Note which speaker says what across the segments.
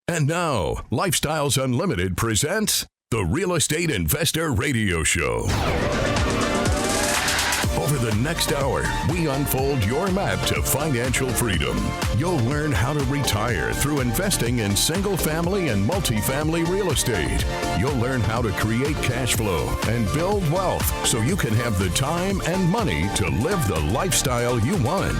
Speaker 1: And now, Lifestyles Unlimited presents the Real Estate Investor Radio Show. Over the next hour, we unfold your map to financial freedom. You'll learn how to retire through investing in single-family and multifamily real estate. You'll learn how to create cash flow and build wealth so you can have the time and money to live the lifestyle you want.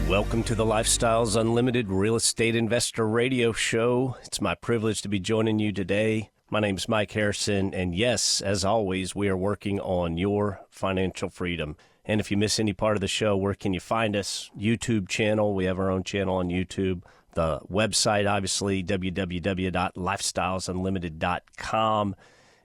Speaker 2: Welcome to the Lifestyles Unlimited Real Estate Investor Radio Show. It's my privilege to be joining you today. My name is Mike Harrison, and yes, as always, we are working on your financial freedom. And if you miss any part of the show, where can you find us? YouTube channel. We have our own channel on YouTube. The website, obviously, www.lifestylesunlimited.com.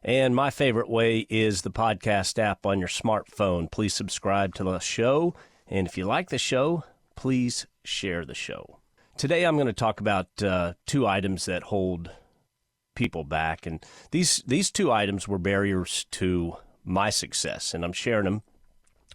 Speaker 2: And my favorite way is the podcast app on your smartphone. Please subscribe to the show. And if you like the show, please share the show. Today, I'm going to talk about two items that hold people back. And these two items were barriers to my success. And I'm sharing them.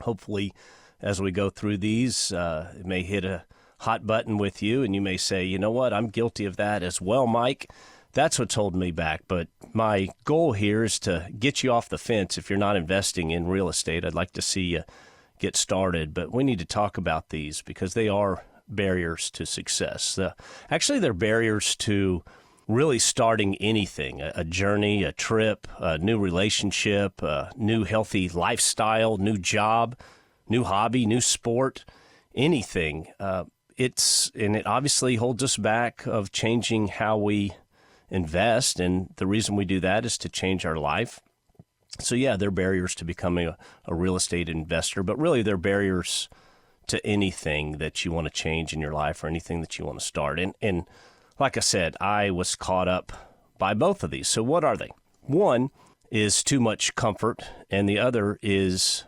Speaker 2: Hopefully, as we go through these, it may hit a hot button with you. And you may say, you know what, I'm guilty of that as well, Mike. That's what's holding me back. But my goal here is to get you off the fence if you're not investing in real estate. I'd like to see you get started, but we need to talk about these because they are barriers to success. Actually, they're barriers to really starting anything, a journey, a trip, a new relationship, a new healthy lifestyle, new job, new hobby, new sport, anything. It obviously holds us back of changing how we invest, and the reason we do that is to change our life. So yeah, they're barriers to becoming a real estate investor, but really they're barriers to anything that you want to change in your life or anything that you want to start. And like I said, I was caught up by both of these. So what are they? One is too much comfort, and the other is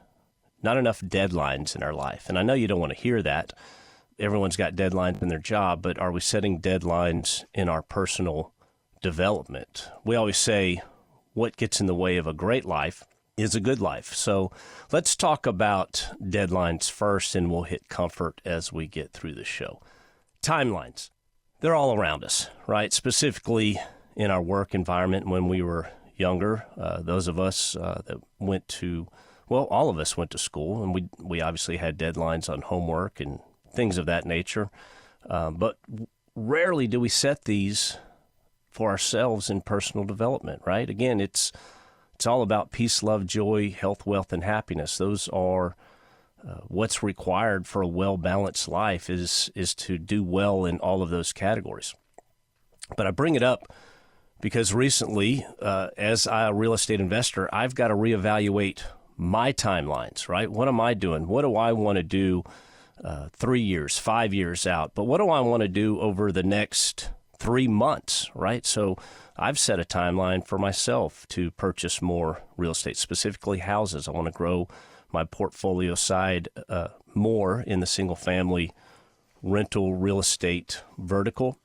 Speaker 2: not enough deadlines in our life. And I know you don't want to hear that. Everyone's got deadlines in their job, but are we setting deadlines in our personal development? We always say, what gets in the way of a great life is a good life. So let's talk about deadlines first, and we'll hit comfort as we get through the show. Timelines. They're all around us, right? Specifically in our work environment when we were younger. Those of us that went to, well, all of us went to school, and we obviously had deadlines on homework and things of that nature. But rarely do we set these for ourselves in personal development, right? Again, it's all about peace, love, joy, health, wealth, and happiness. Those are what's required for a well-balanced life is to do well in all of those categories. But I bring it up because recently, as a real estate investor, I've got to reevaluate my timelines, right? What am I doing? What do I want to do 3 years, 5 years out? But what do I want to do over the next 3 months, right? So I've set a timeline for myself to purchase more real estate, specifically houses. I want to grow my portfolio side more in the single-family rental real estate vertical.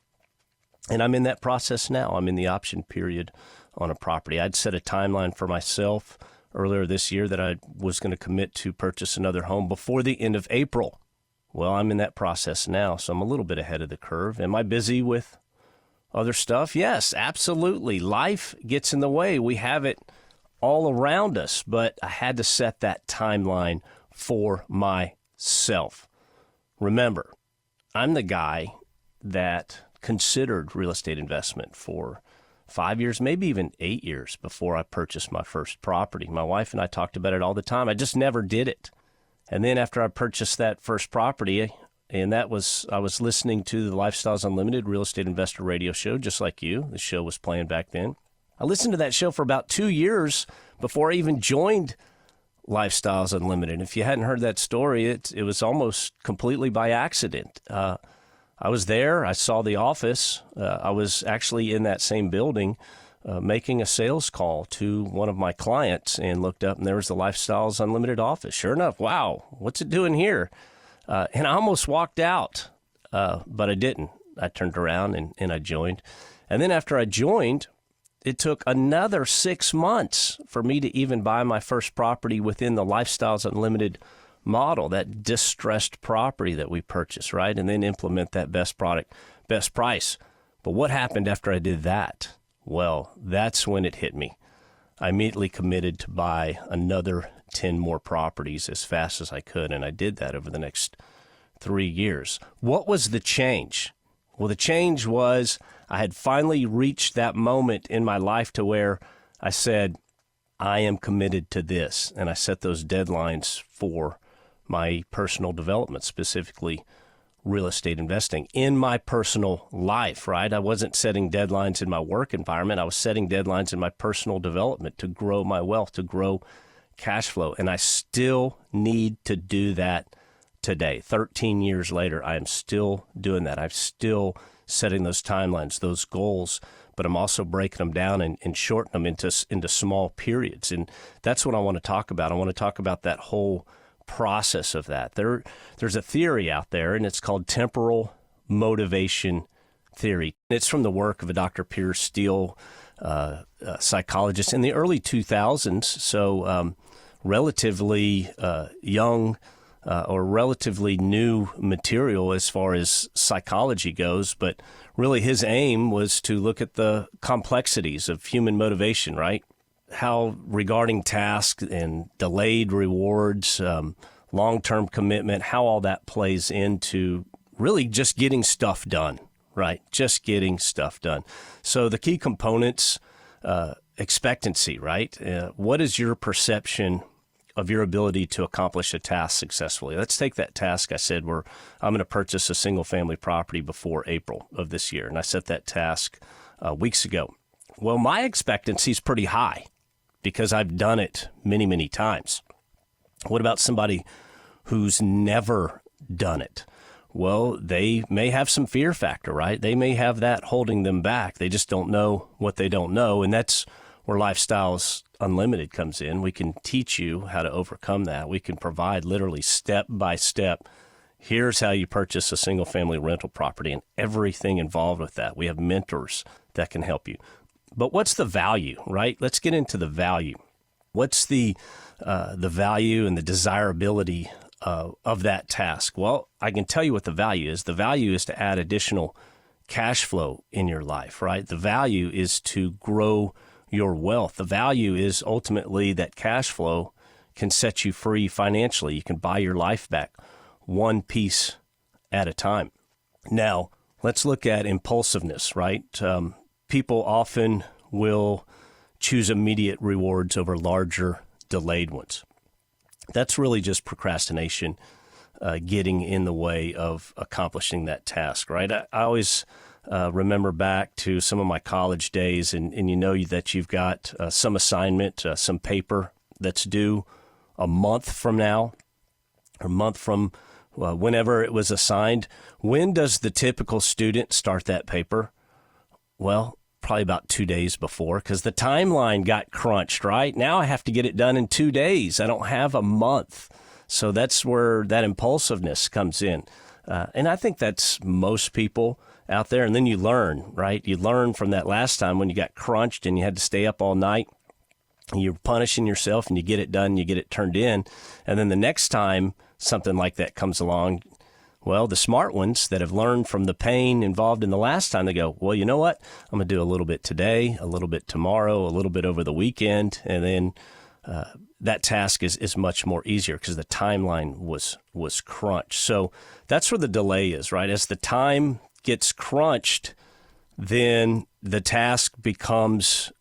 Speaker 2: And I'm in that process now. I'm in the option period on a property. I'd set a timeline for myself earlier this year that I was going to commit to purchase another home before the end of April. Well, I'm in that process now, so I'm a little bit ahead of the curve. Am I busy with other stuff? Yes, absolutely. Life gets in the way. We have it all around us, but I had to set that timeline for myself. Remember, I'm the guy that considered real estate investment for 5 years, maybe even 8 years before I purchased my first property. My wife and I talked about it all the time. I just never did it. And then after I purchased that first property, and I was listening to the Lifestyles Unlimited Real Estate Investor Radio Show, just like you. The show was playing back then. I listened to that show for about 2 years before I even joined Lifestyles Unlimited. If you hadn't heard that story, it was almost completely by accident. I was there. I saw the office. I was actually in that same building making a sales call to one of my clients and looked up, and there was the Lifestyles Unlimited office. Sure enough, wow, what's it doing here? And I almost walked out, but I didn't. I turned around and I joined. And then after I joined, it took another 6 months for me to even buy my first property within the Lifestyles Unlimited model, that distressed property that we purchased, right? And then implement that best product, best price But what happened after I did that? Well, that's when it hit me. I immediately committed to buy another 10 more properties as fast as I could, and I did that over the next 3 years. What was the change? Well, the change was I had finally reached that moment in my life to where I said, I am committed to this, and I set those deadlines for my personal development, specifically real estate investing in my personal life, right? I wasn't setting deadlines in my work environment. I was setting deadlines in my personal development to grow my wealth, to grow cash flow. And I still need to do that today. 13 years later, I am still doing that. I'm still setting those timelines, those goals, but I'm also breaking them down and shortening them into small periods. And that's what I want to talk about. I want to talk about that whole process of that. There's a theory out there, and it's called temporal motivation theory. It's from the work of a Dr. Piers Steele, a psychologist in the early 2000s, so relatively young or relatively new material as far as psychology goes, but really his aim was to look at the complexities of human motivation, right? How regarding tasks and delayed rewards, long-term commitment, how all that plays into really just getting stuff done, right? Just getting stuff done. So the key components, expectancy, right? What is your perception of your ability to accomplish a task successfully? Let's take that task. I said, I'm going to purchase a single-family property before April of this year, and I set that task weeks ago. Well, my expectancy is pretty high, because I've done it many, many times. What about somebody who's never done it? Well, they may have some fear factor, right? They may have that holding them back. They just don't know what they don't know, and that's where Lifestyles Unlimited comes in. We can teach you how to overcome that. We can provide literally step by step. Here's how you purchase a single-family rental property and everything involved with that. We have mentors that can help you. But what's the value, right? Let's get into the value. What's the value and the desirability of that task? Well, I can tell you what the value is. The value is to add additional cash flow in your life, right? The value is to grow your wealth. The value is ultimately that cash flow can set you free financially. You can buy your life back one piece at a time. Now, let's look at impulsiveness, right? People often will choose immediate rewards over larger, delayed ones. That's really just procrastination getting in the way of accomplishing that task, right? I always remember back to some of my college days, and you know that you've got some assignment, some paper that's due a month from now, or a month from whenever it was assigned. When does the typical student start that paper? Well, probably about 2 days before, because the timeline got crunched, right? Now I have to get it done in 2 days. I don't have a month. So that's where that impulsiveness comes in. And I think that's most people out there. And then you learn, right? You learn from that last time when you got crunched and you had to stay up all night. You're punishing yourself and you get it done, you get it turned in. And then the next time something like that comes along, well, the smart ones that have learned from the pain involved in the last time, they go, well, you know what? I'm going to do a little bit today, a little bit tomorrow, a little bit over the weekend. And then that task is much more easier because the timeline was crunched. So that's where the delay is, right? As the time gets crunched, then the task becomes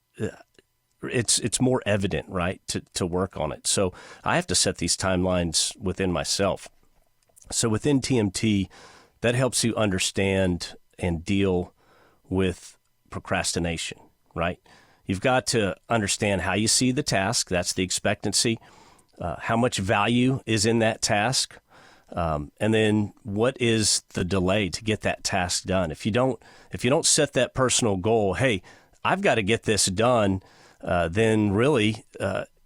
Speaker 2: it's more evident, right, to work on it. So I have to set these timelines within myself. So within TMT, that helps you understand and deal with procrastination, right? You've got to understand how you see the task. That's the expectancy. How much value is in that task. And then what is the delay to get that task done? If you don't set that personal goal, hey, I've got to get this done, then really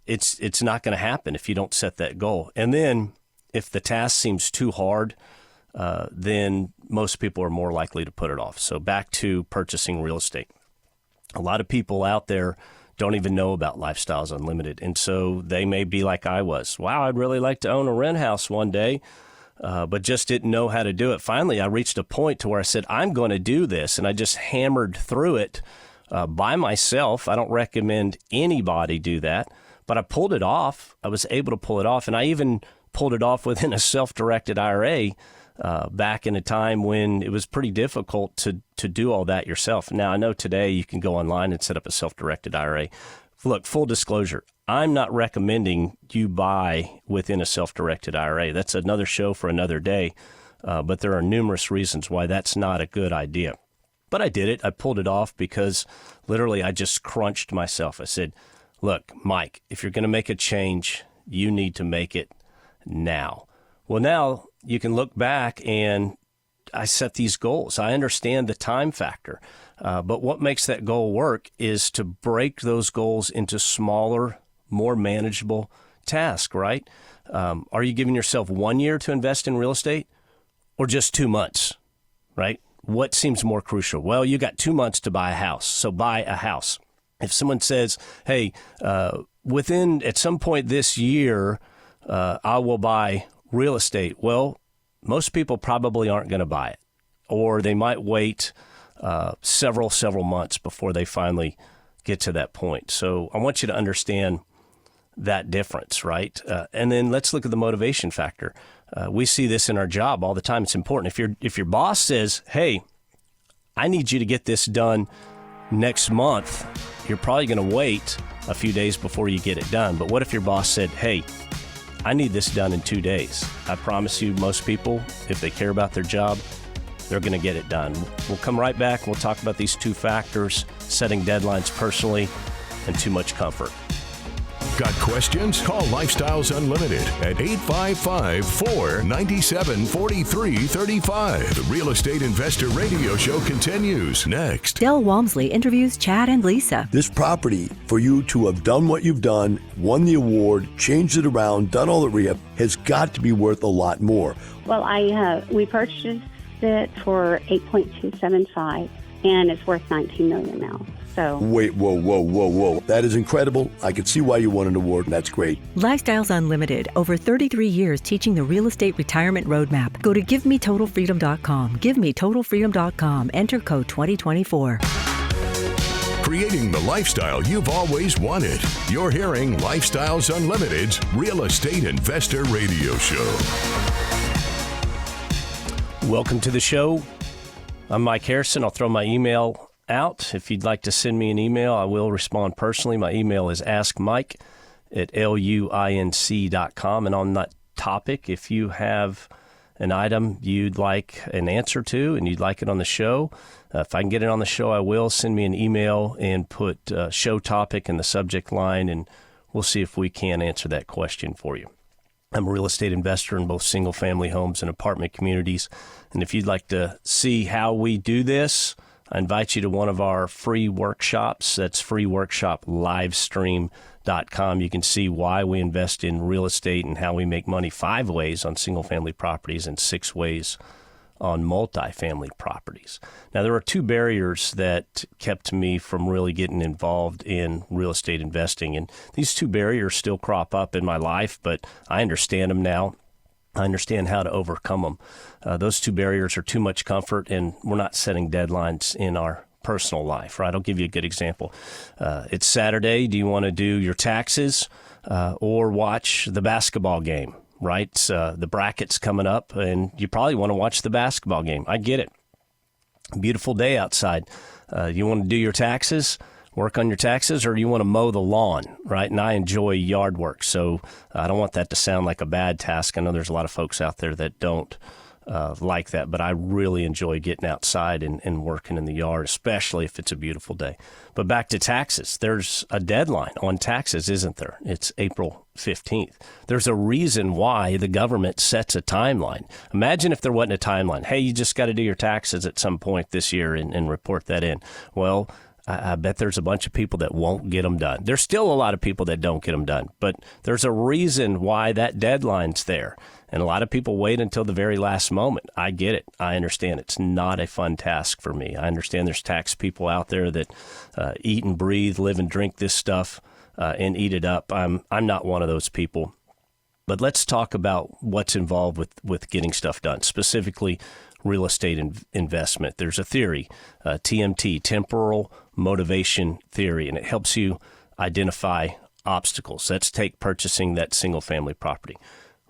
Speaker 2: it's not going to happen if you don't set that goal. And then if the task seems too hard, then most people are more likely to put it off. So back to purchasing real estate. A lot of people out there don't even know about Lifestyles Unlimited. And so they may be like I was. Wow, I'd really like to own a rent house one day. but just didn't know how to do it. Finally, I reached a point to where I said, I'm going to do this. And I just hammered through it by myself. I don't recommend anybody do that, but I pulled it off. I was able to pull it off. And I even pulled it off within a self-directed IRA back in a time when it was pretty difficult to do all that yourself. Now, I know today you can go online and set up a self-directed IRA. Look, full disclosure, I'm not recommending you buy within a self-directed IRA. That's another show for another day, but there are numerous reasons why that's not a good idea. But I did it. I pulled it off because literally I just crunched myself. I said, look, Mike, if you're going to make a change, you need to make it now. Well, now you can look back and I set these goals. I understand the time factor. But what makes that goal work is to break those goals into smaller, more manageable tasks, right? Are you giving yourself 1 year to invest in real estate or just 2 months, right? What seems more crucial? Well, you got 2 months to buy a house, so buy a house. If someone says, hey, at some point this year, I will buy real estate. Well, most people probably aren't going to buy it, or they might wait several months before they finally get to that point. So I want you to understand that difference, right? And then let's look at the motivation factor. We see this in our job all the time. It's important. If your boss says, hey, I need you to get this done next month, you're probably going to wait a few days before you get it done. But what if your boss said, hey, I need this done in 2 days? I promise you, most people, if they care about their job, they're going to get it done. We'll come right back and we'll talk about these two factors, setting deadlines personally and too much comfort.
Speaker 1: Got questions? Call Lifestyles Unlimited at 855-497-4335. The Real Estate Investor Radio Show continues next.
Speaker 3: Del Walmsley interviews Chad and Lisa.
Speaker 4: This property, for you to have done what you've done, won the award, changed it around, done all the rehab, has got to be worth a lot more.
Speaker 5: Well, we purchased it for $8.275, and it's worth $19 million now. So
Speaker 4: wait, whoa. That is incredible. I can see why you won an award, and that's great.
Speaker 3: Lifestyles Unlimited, over 33 years teaching the real estate retirement roadmap. Go to GiveMeTotalFreedom.com. GiveMeTotalFreedom.com. Enter code 2024.
Speaker 1: Creating the lifestyle you've always wanted. You're hearing Lifestyles Unlimited's Real Estate Investor Radio Show.
Speaker 2: Welcome to the show. I'm Mike Harrison. I'll throw my email out. If you'd like to send me an email, I will respond personally. My email is askmike@luinc.com. And on that topic, if you have an item you'd like an answer to and you'd like it on the show, if I can get it on the show, I will. Send me an email and put show topic in the subject line, and we'll see if we can answer that question for you. I'm a real estate investor in both single-family homes and apartment communities. And if you'd like to see how we do this, I invite you to one of our free workshops. That's freeworkshoplivestream.com. You can see why we invest in real estate and how we make money 5 ways on single-family properties and 6 ways on multifamily properties. Now, there are 2 barriers that kept me from really getting involved in real estate investing. And these 2 barriers still crop up in my life, but I understand them now. I understand how to overcome them. Those 2 barriers are too much comfort, and we're not setting deadlines in our personal life, right? I'll give you a good example. It's Saturday. Do you want to do your taxes or watch the basketball game, right? The bracket's coming up, and you probably want to watch the basketball game. I get it. Beautiful day outside. You want to do your taxes? Work on your taxes, or you want to mow the lawn, right? And I enjoy yard work, so I don't want that to sound like a bad task. I know there's a lot of folks out there that don't like that, but I really enjoy getting outside and working in the yard, especially if it's a beautiful day. But back to taxes. There's a deadline on taxes, isn't there? It's April 15th. There's a reason why the government sets a timeline. Imagine if there wasn't a timeline. Hey, you just got to do your taxes at some point this year and report that in. Well, I bet there's a bunch of people that won't get them done. There's still a lot of people that don't get them done, but there's a reason why that deadline's there. And a lot of people wait until the very last moment. I get it. I understand. It's not a fun task for me. I understand there's tax people out there that eat and breathe, live and drink this stuff and eat it up. I'm not one of those people. But let's talk about what's involved with getting stuff done, specifically real estate investment. There's a theory, TMT, temporal motivation theory, and it helps you identify obstacles. Let's take purchasing that single-family property.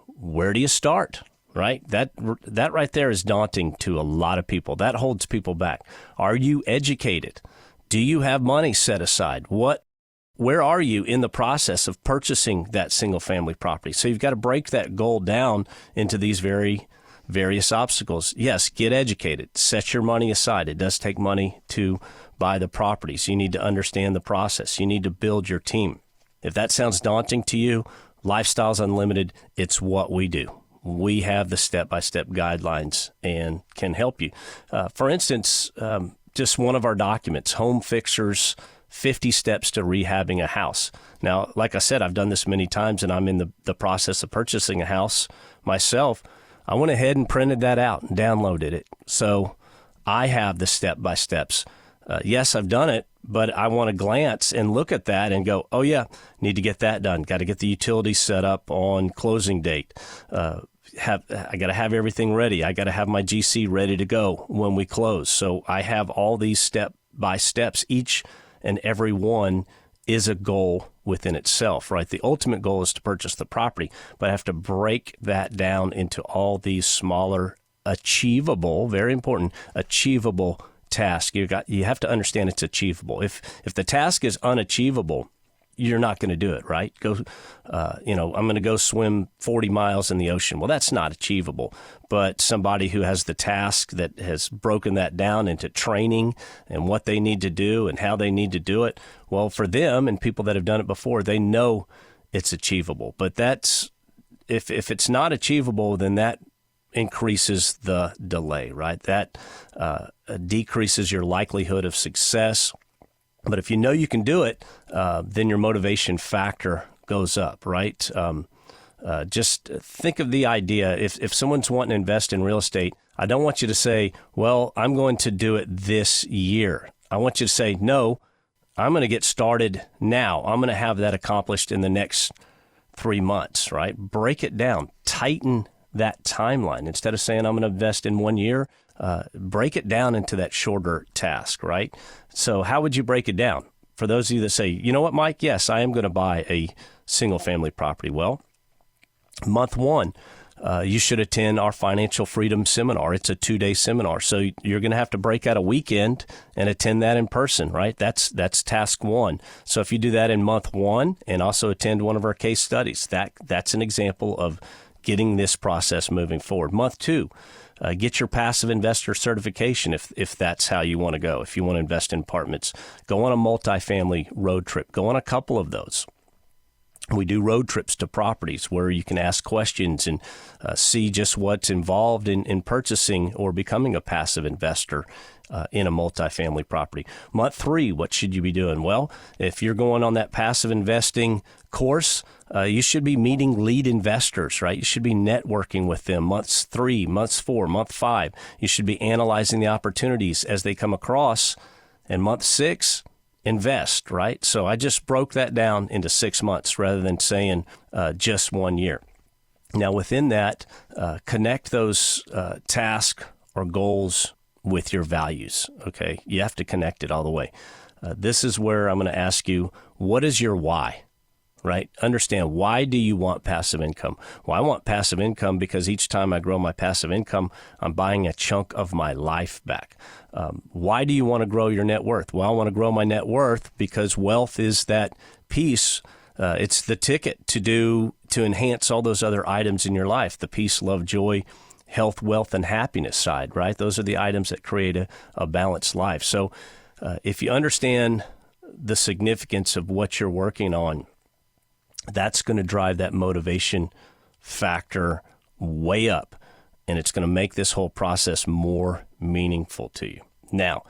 Speaker 2: Where do you start? Right? That right there is daunting to a lot of people. That holds people back. Are you educated? Do you have money set aside? Where are you in the process of purchasing that single family property? So you've got to break that goal down into these various obstacles. Yes, get educated. Set your money aside. It does take money to buy the properties. You need to understand the process. You need to build your team. If that sounds daunting to you, Lifestyles Unlimited, it's what we do. We have the step-by-step guidelines and can help you. For instance, just one of our documents, Home Fixers, 50 Steps to Rehabbing a House. Now, like I said, I've done this many times, and I'm in the process of purchasing a house myself. I went ahead and printed that out and downloaded it. So I have the step-by-steps. Yes, I've done it, but I want to glance and look at that and go, oh, yeah, need to get that done. Got to get the utilities set up on closing date. I got to have everything ready. I got to have my GC ready to go when we close. So I have all these step-by-steps. Each and every one is a goal within itself, right? The ultimate goal is to purchase the property, but I have to break that down into all these smaller, achievable, very important, achievable tasks. You have to understand it's achievable. If the task is unachievable, you're not going to do it, right? I'm going to go swim 40 miles in the ocean. Well, that's not achievable. But somebody who has the task that has broken that down into training and what they need to do and how they need to do it, well, for them and people that have done it before, they know it's achievable. But that's if it's not achievable, then that increases the delay, right? That decreases your likelihood of success. But if you know you can do it, then your motivation factor goes up, right? Just think of the idea. If someone's wanting to invest in real estate, I don't want you to say, well, I'm going to do it this year. I want you to say, no, I'm going to get started now. I'm going to have that accomplished in the next 3 months, right? Break it down. Tighten that timeline. Instead of saying I'm going to invest in 1 year, break it down into that shorter task, right? So how would you break it down? For those of you that say, you know what, Mike, yes, I am going to buy a single family property. Well, month one, you should attend our financial freedom seminar. It's a 2-day seminar. So you're going to have to break out a weekend and attend that in person, right? That's task one. So if you do that in month one and also attend one of our case studies, that's an example of getting this process moving forward. Month two, get your passive investor certification if that's how you want to go. If you want to invest in apartments, go on a multifamily road trip. Go on a couple of those. We do road trips to properties where you can ask questions and see just what's involved in purchasing or becoming a passive investor in a multifamily property. Month three, what should you be doing? Well, if you're going on that passive investing course, you should be meeting lead investors, right? You should be networking with them. Months 3, months 4, month 5, you should be analyzing the opportunities as they come across. And month 6, invest, right? So I just broke that down into 6 months rather than saying just 1 year. Now, within that, connect those tasks or goals with your values, okay? You have to connect it all the way. This is where I'm going to ask you, what is your why, right? Understand, why do you want passive income? Well, I want passive income because each time I grow my passive income, I'm buying a chunk of my life back. Why do you want to grow your net worth? Well, I want to grow my net worth because wealth is that piece. It's the ticket to enhance all those other items in your life, the peace, love, joy, health, wealth, and happiness side, right? Those are the items that create a balanced life. So if you understand the significance of what you're working on, that's going to drive that motivation factor way up, and it's going to make this whole process more meaningful to you. Now,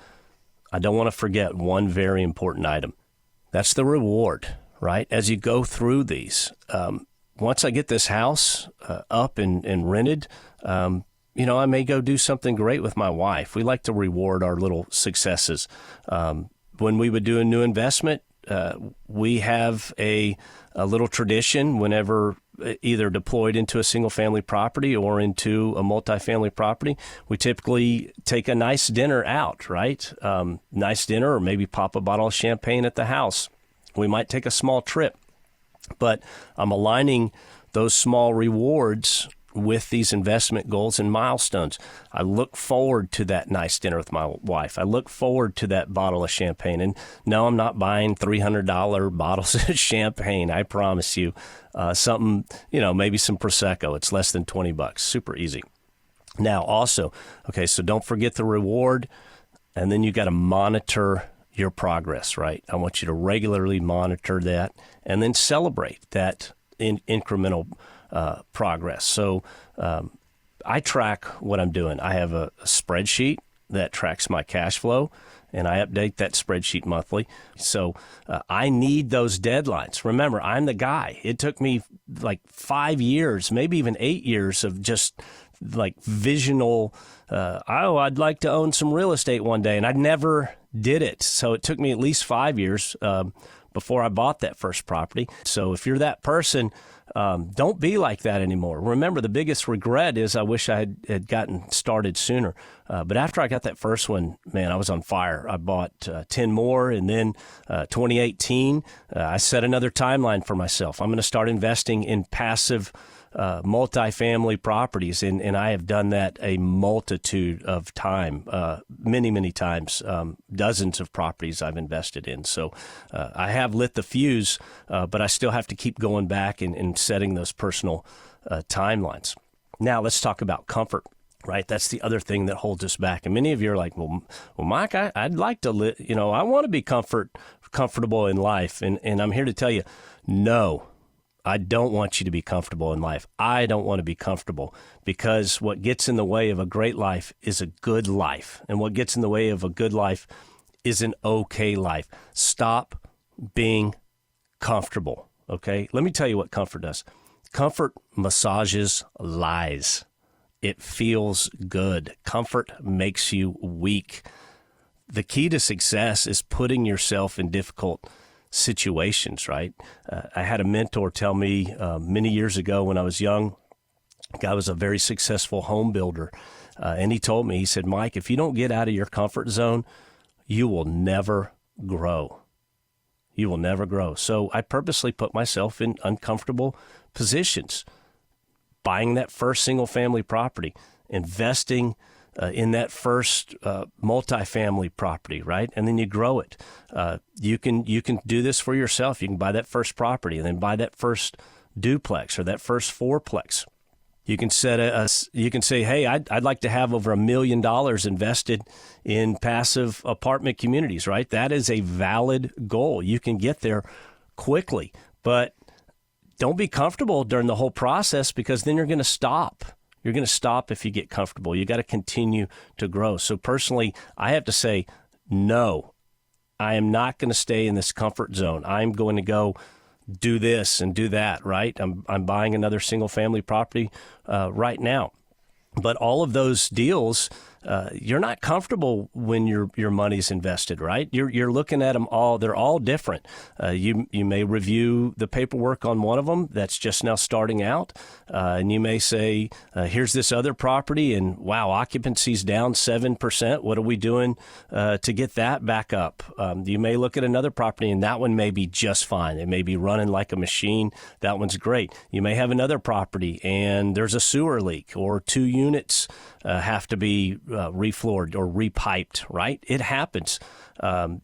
Speaker 2: I don't want to forget one very important item. That's the reward, right? As you go through these, once I get this house up and rented, I may go do something great with my wife. We like to reward our little successes. When we would do a new investment, we have a little tradition whenever either deployed into a single-family property or into a multifamily property, we typically take a nice dinner out, right? Nice dinner, or maybe pop a bottle of champagne at the house. We might take a small trip, but I'm aligning those small rewards with these investment goals and milestones. I look forward to that nice dinner with my wife. I look forward to that bottle of champagne. And no, I'm not buying $300 bottles of champagne. I promise you, something, maybe some Prosecco. It's less than $20. Super easy. Now also, okay, so don't forget the reward. And then you got to monitor your progress, right? I want you to regularly monitor that and then celebrate that incremental progress. So I track what I'm doing. I have a spreadsheet that tracks my cash flow, and I update that spreadsheet monthly. So I need those deadlines. Remember, I'm the guy. It took me like 5 years, maybe even 8 years of just like visional, I'd like to own some real estate one day, and I never did it. So it took me at least 5 years before I bought that first property. So if you're that person, don't be like that anymore. Remember, the biggest regret is I wish I had gotten started sooner. But after I got that first one, man, I was on fire. I bought 10 more, and then 2018, I set another timeline for myself. I'm going to start investing in passive multifamily properties, and I have done that a multitude of time, many times, dozens of properties I've invested in. So I have lit the fuse, but I still have to keep going back and setting those personal timelines. Now let's talk about comfort. Right, that's the other thing that holds us back. And many of you are like, well, Mike, I'd like to live. I want to be comfortable in life, and I'm here to tell you, no. I don't want you to be comfortable in life. I don't want to be comfortable, because what gets in the way of a great life is a good life. And what gets in the way of a good life is an okay life. Stop being comfortable, okay? Let me tell you what comfort does. Comfort massages lies. It feels good. Comfort makes you weak. The key to success is putting yourself in difficult situations, right? I had a mentor tell me many years ago when I was young, a guy was a very successful home builder, and he told me, he said, Mike, if you don't get out of your comfort zone, you will never grow. You will never grow. So I purposely put myself in uncomfortable positions, buying that first single-family property, investing in that first multifamily property, right? And then you grow it. You can do this for yourself. You can buy that first property and then buy that first duplex or that first fourplex. You can you can say, hey, I'd like to have over $1 million invested in passive apartment communities, right? That is a valid goal. You can get there quickly, but don't be comfortable during the whole process, because then you're going to stop. You're going to stop if you get comfortable. You got to continue to grow. So personally, I have to say, no, I am not going to stay in this comfort zone. I'm going to go do this and do that, right? I'm buying another single family property right now. But all of those deals, you're not comfortable when your money's invested, right? You're looking at them all. They're all different. You may review the paperwork on one of them that's just now starting out, and you may say, here's this other property, and wow, occupancy's down 7%. What are we doing to get that back up? You may look at another property, and that one may be just fine. It may be running like a machine. That one's great. You may have another property, and there's a sewer leak, or 2 units have to be refloored or repiped, right? It happens.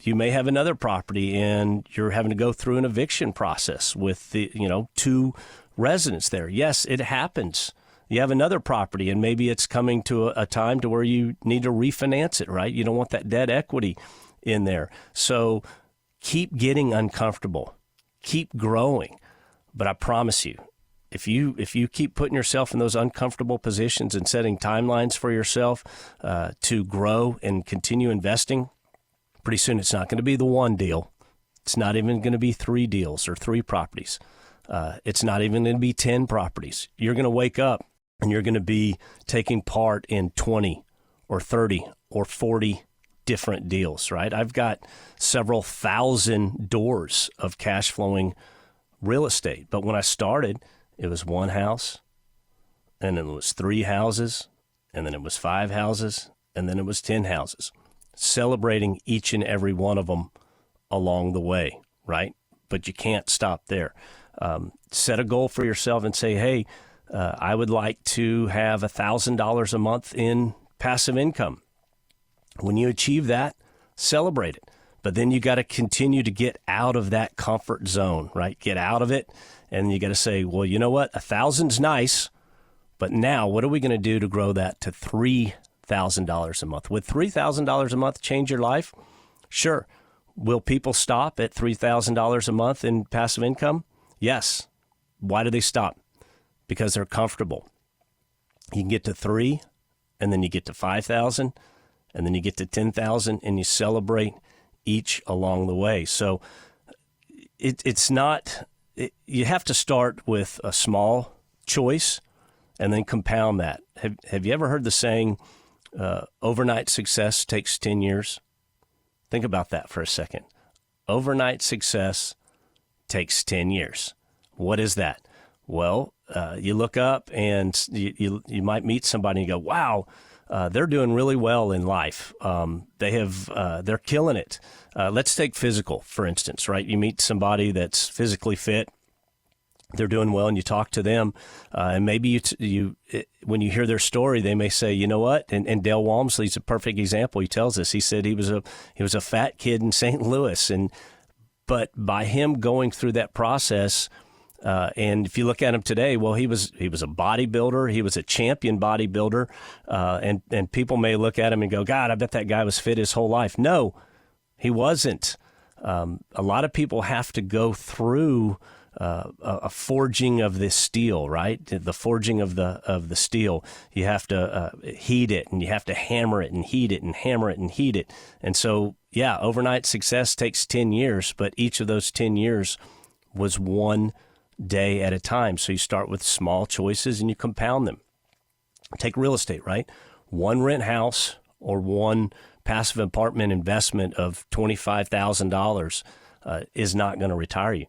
Speaker 2: You may have another property and you're having to go through an eviction process with the 2 residents there. Yes, it happens. You have another property and maybe it's coming to a time to where you need to refinance it, right? You don't want that debt equity in there. So keep getting uncomfortable. Keep growing. But I promise you, if you keep putting yourself in those uncomfortable positions and setting timelines for yourself to grow and continue investing, pretty soon it's not going to be the one deal. It's not even going to be 3 deals or 3 properties. It's not even going to be 10 properties. You're going to wake up and you're going to be taking part in 20 or 30 or 40 different deals, right? I've got several thousand doors of cash flowing real estate. But when I started it was one house, and then it was 3 houses, and then it was 5 houses, and then it was 10 houses, celebrating each and every one of them along the way, right? But you can't stop there. Set a goal for yourself and say, hey, I would like to have $1,000 a month in passive income. When you achieve that, celebrate it. But then you got to continue to get out of that comfort zone, right? Get out of it. And you got to say, well, you know what? 1,000's nice, but now what are we going to do to grow that to $3,000 a month? Would $3,000 a month change your life? Sure. Will people stop at $3,000 a month in passive income? Yes. Why do they stop? Because they're comfortable. You can get to 3, and then you get to 5,000, and then you get to 10,000, and you celebrate each along the way. So it's not, you have to start with a small choice and then compound that. Have you ever heard the saying, overnight success takes 10 years? Think about that for a second. Overnight success takes 10 years. What is that? Well, you look up and you might meet somebody and you go, wow, they're doing really well in life. They're killing it. Let's take physical, for instance, right? You meet somebody that's physically fit. They're doing well, and you talk to them, and maybe when you hear their story, they may say, you know what? And Dale Walmsley's a perfect example. He tells us, he said he was a fat kid in St. Louis, but by him going through that process, and if you look at him today, well, he was a bodybuilder. He was a champion bodybuilder, and people may look at him and go, God, I bet that guy was fit his whole life. No, he wasn't. A lot of people have to go through a forging of this steel, right? The forging of the steel. You have to heat it, and you have to hammer it and heat it and hammer it and heat it. And so, yeah, overnight success takes 10 years, but each of those 10 years was one day at a time. So you start with small choices and you compound them. Take real estate, right? One rent house or one passive apartment investment of $25,000 is not going to retire you.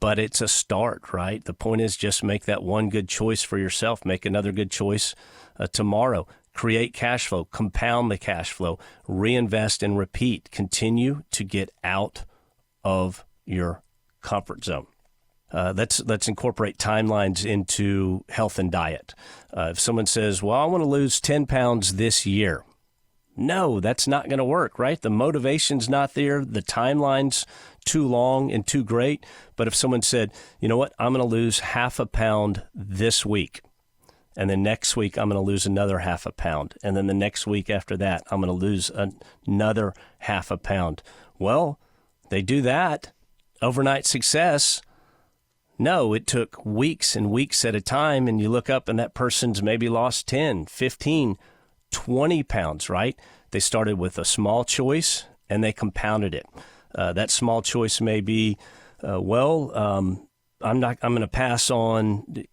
Speaker 2: But it's a start, right? The point is just make that one good choice for yourself. Make another good choice tomorrow. Create cash flow. Compound the cash flow. Reinvest and repeat. Continue to get out of your comfort zone. Let's incorporate timelines into health and diet. If someone says, well, I want to lose 10 pounds this year. No, that's not going to work, right? The motivation's not there. The timeline's too long and too great. But if someone said, you know what, I'm going to lose half a pound this week, and then next week I'm going to lose another half a pound, and then the next week after that I'm going to lose another half a pound. Well, they do that. Overnight success. No, it took weeks and weeks at a time, and you look up and that person's maybe lost 10, 15, 20 pounds, right? They started with a small choice and they compounded it. That small choice may be, I'm going to pass on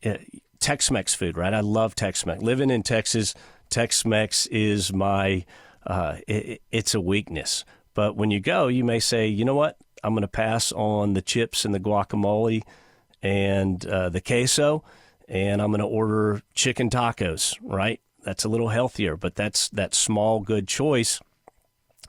Speaker 2: Tex-Mex food, right? I love Tex-Mex. Living in Texas, Tex-Mex is it's a weakness. But when you go, you may say, you know what? I'm going to pass on the chips and the guacamole and the queso, and I'm going to order chicken tacos, right? That's a little healthier, but that's that small good choice,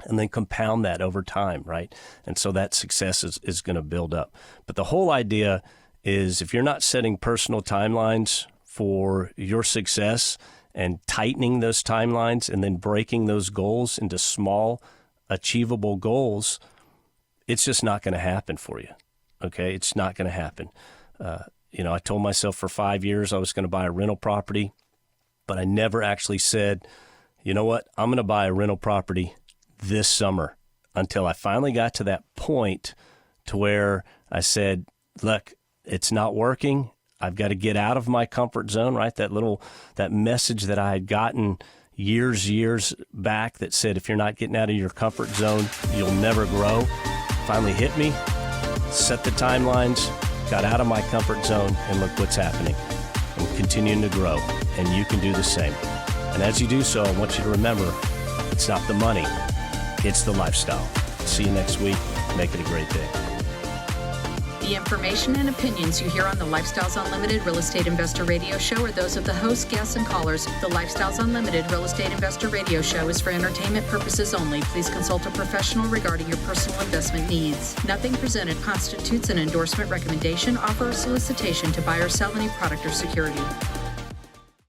Speaker 2: and then compound that over time, right? And so that success is going to build up. But the whole idea is if you're not setting personal timelines for your success and tightening those timelines and then breaking those goals into small, achievable goals, it's just not going to happen for you, okay? It's not going to happen. I told myself for 5 years I was going to buy a rental property, but I never actually said, you know what, I'm going to buy a rental property this summer, until I finally got to that point to where I said, look, it's not working. I've got to get out of my comfort zone, right? That message that I had gotten years back that said, if you're not getting out of your comfort zone, you'll never grow, finally hit me, set the timelines, got out of my comfort zone, and look what's happening. I'm continuing to grow, and you can do the same. And as you do so, I want you to remember, it's not the money, it's the lifestyle. See you next week. Make it a great day.
Speaker 6: The information and opinions you hear on the Lifestyles Unlimited Real Estate Investor Radio Show are those of the hosts, guests, and callers. The Lifestyles Unlimited Real Estate Investor Radio Show is for entertainment purposes only. Please consult a professional regarding your personal investment needs. Nothing presented constitutes an endorsement, recommendation, offer, or solicitation to buy or sell any product or security.